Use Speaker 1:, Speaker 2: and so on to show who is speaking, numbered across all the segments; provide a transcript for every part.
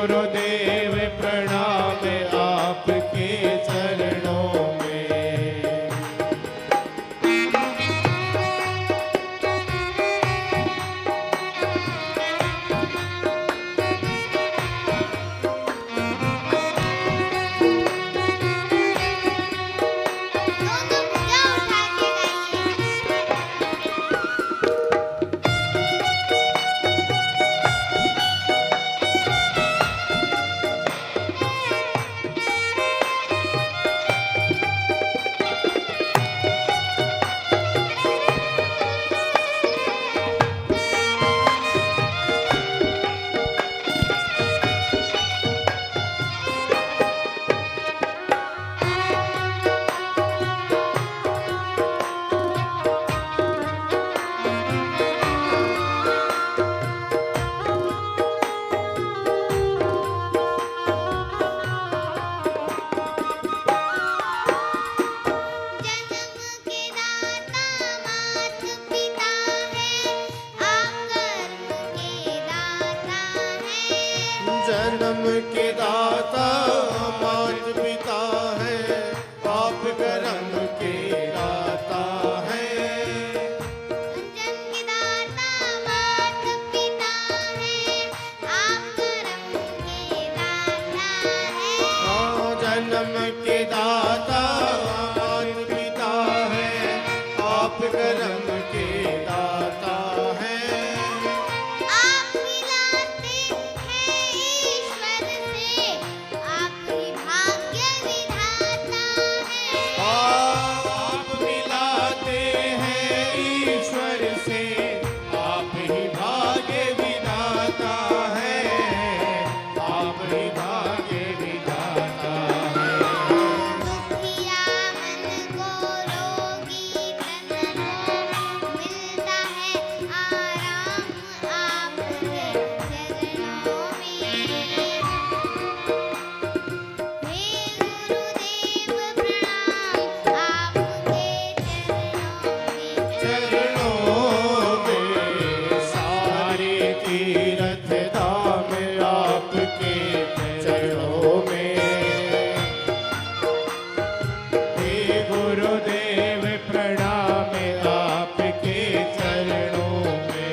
Speaker 1: गुरुदेव प्रणाम आपके चरणों में। जन्म के दाता मात पिता है, आप कर्म के दाता है।
Speaker 2: जन्म के दाता मात पिता है, आप कर्म के दाता है।
Speaker 1: जन्म के दाता मात पिता है, आप कर्म के दाता है।
Speaker 2: आप मिलाते हैं ईश्वर से, आप ही भाग्य विधाता है।
Speaker 1: आप मिलाते हैं ईश्वर से, आप ही भाग्य विधाता है, आप ही भाग्य विधाता है।
Speaker 2: दुखिया मन को रोगी तन को मिलता है आराम आपके चरणों में। हे गुरुदेव प्रणाम आपके चरणों में।
Speaker 1: चरणों में सारे तीर्थ धाम आपके चरणों में। हे गुरुदेव प्रणाम आपके चरणों में।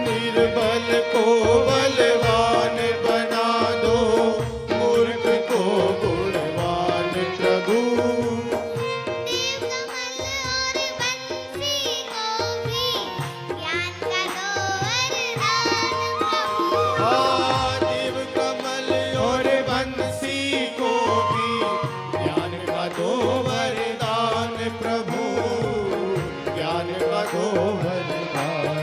Speaker 1: निर्बल को बलवान बना दो, मूर्ख को गुणवान प्रभु।
Speaker 2: देव कमल और बंसी को भी ज्ञान का दो वरदान प्रभु।
Speaker 1: देव कमल और बंसी को भी ज्ञान का दो वरदान प्रभु, ज्ञान का दो वरदान